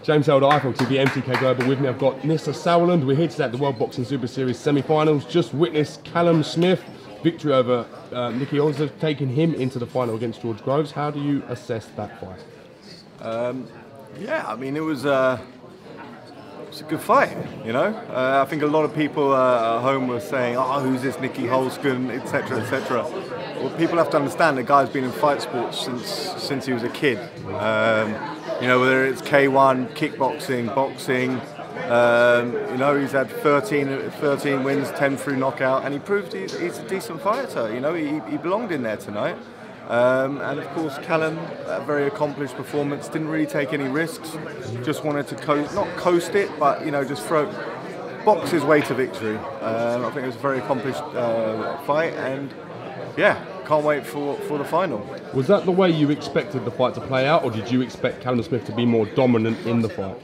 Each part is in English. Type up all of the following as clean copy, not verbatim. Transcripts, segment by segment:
James Elder, IFL TV, MTK Global. With me, I've got NISSE Sauerland. We're here today at the World Boxing Super Series semi-finals. Just witnessed Callum Smith victory over Nicky Holzer, taking him into the final against George Groves. How do you assess that fight? Yeah, I mean, it was a good fight, you know. I think a lot of people at home were saying, oh, who's this Nicky Holzgen, etc., etc. Well, people have to understand the guy's been in fight sports since he was a kid. You know, whether it's K1, kickboxing, boxing, you know, he's had 13 wins, 10 through knockout, and he proved he's a decent fighter. You know, he belonged in there tonight. And of course, Callum, a very accomplished performance, didn't really take any risks, just wanted to not coast it, but, you know, just box his way to victory. I think it was a very accomplished fight, and yeah, can't wait for the final. Was that the way you expected the fight to play out, or did you expect Callum Smith to be more dominant in the fight?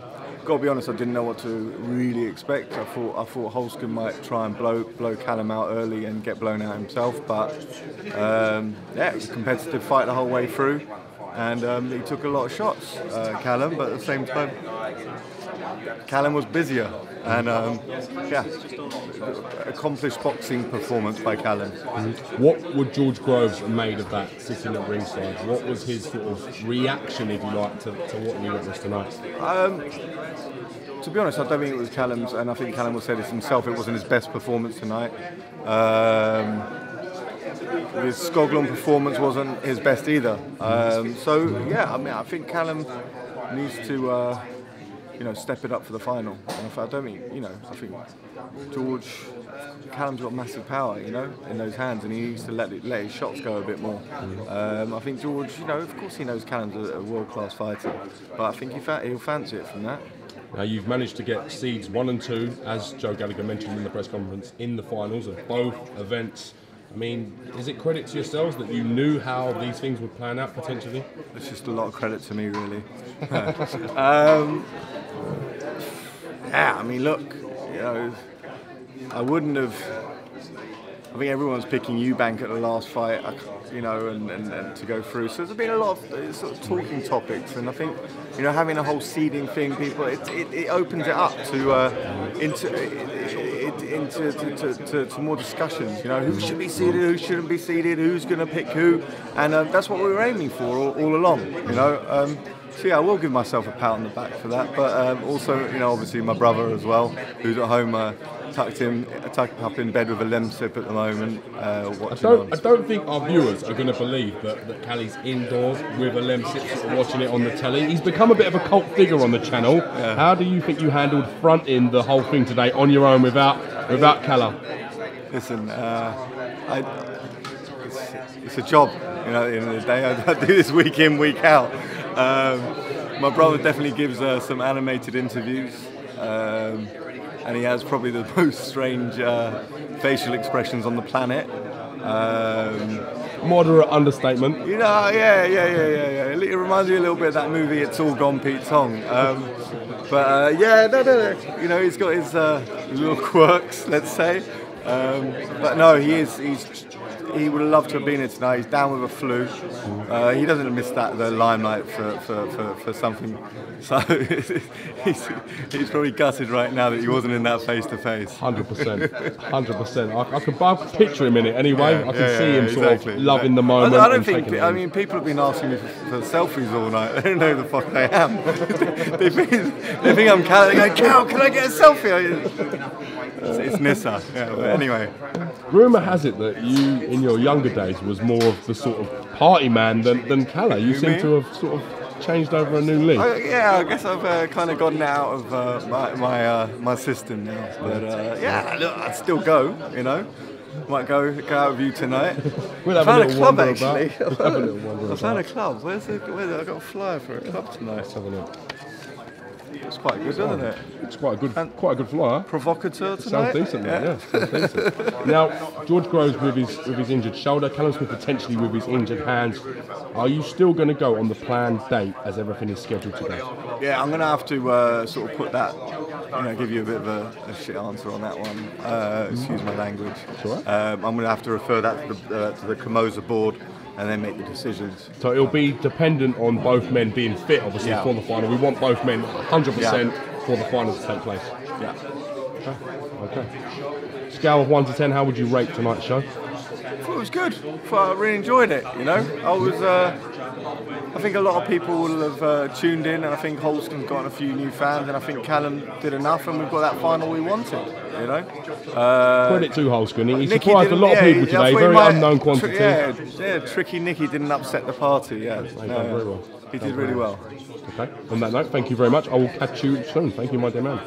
Gotta be honest, I didn't know what to really expect. I thought Holzgen might try and blow Callum out early and get blown out himself, but yeah, it was a competitive fight the whole way through, and he took a lot of shots, Callum, but at the same time, Callum was busier, and yeah, accomplished boxing performance by Callum. What would George Groves have made of that sitting at ringside? What was his sort of reaction, if you like, to what you witnessed tonight? To be honest, I don't think it was Callum's, and I think Callum will say this himself, it wasn't his best performance tonight. His Skoglund performance wasn't his best either. So yeah, I mean, I think Callum needs to you know, step it up for the final. And I don't mean, you know, I think Callum's got massive power, you know, in those hands, and he needs to let his shots go a bit more. I think George, you know, of course he knows Callum's a world-class fighter, but I think he'll fancy it from that. Now, you've managed to get seeds 1 and 2, as Joe Gallagher mentioned in the press conference, in the finals of both events. I mean, is it credit to yourselves that you knew how these things would plan out potentially? It's just a lot of credit to me, really. Yeah, I mean, look, you know, I wouldn't have. I think everyone's picking Eubank at the last fight, you know, and to go through. So there's been a lot of sort of talking topics, and I think, you know, having a whole seeding thing, people, it opens it up to into more discussions. You know, who should be seeded, who shouldn't be seeded, who's going to pick who, and that's what we were aiming for all along. You know. So yeah, I will give myself a pat on the back for that, but also, you know, obviously my brother as well, who's at home tucked up in bed with a lemsip at the moment. I don't think our viewers are going to believe that Callie's indoors with a lemsip, sort of watching it on the telly. He's become a bit of a cult figure on the channel. Yeah. How do you think you handled fronting the whole thing today on your own without Callum? Listen, it's a job. You know, at the end of the day, I do this week in, week out. My brother definitely gives some animated interviews, and he has probably the most strange facial expressions on the planet. Moderate understatement. You know, yeah. It reminds me a little bit of that movie "It's All Gone Pete Tong." But yeah, no. You know, he's got his little quirks, let's say. But no, he would have loved to have been here tonight. He's down with a flu. He doesn't miss the limelight for something. So he's probably gutted right now that he wasn't in that face to face. 100%. I could picture him in it anyway. I can see him sort of loving the moment. I don't think. I mean, people have been asking me for selfies all night. They don't know who the fuck I am. they think I'm Cal. They go, Cal, can I get a selfie? It's NISSE. Yeah, but anyway. Rumour has it that you, in your younger days, was more of the sort of party man than Calla. You seem to have sort of changed over a new leaf. Yeah, I guess I've kind of gotten out of my system now. But yeah, look, I'd still go, you know. Might go out with you tonight. We'll I found a club actually. I found a club. Where's I got a flyer for a club tonight. Let's have a look. It's quite good, isn't it? It's quite a good flyer. Provocateur tonight. Sounds decent, yeah. Sounds decent. Now, George Groves with his injured shoulder, Callum Smith potentially with his injured hands. Are you still going to go on the planned date as everything is scheduled to go? Yeah, I'm going to have to sort of put that, you know, give you a bit of a shit answer on that one. Excuse my language. It's all right. I'm going to have to refer that to the Camosa board. and then make the decisions. So it'll be dependent on both men being fit, obviously, for the final. We want both men 100% for the final to take place. Yeah. Okay. Scale of 1 to 10, how would you rate tonight's show? I thought it was good. I really enjoyed it. You know, I think a lot of people will have tuned in, and I think Holston's gotten a few new fans, and I think Callum did enough, and we've got that final we wanted. You know. Credit to Holston. He surprised a lot of people today. Very unknown quantity. Tricky Nicky didn't upset the party. Yeah. Very well. He did really well. Okay. On that note, thank you very much. I will catch you soon. Thank you, my dear man.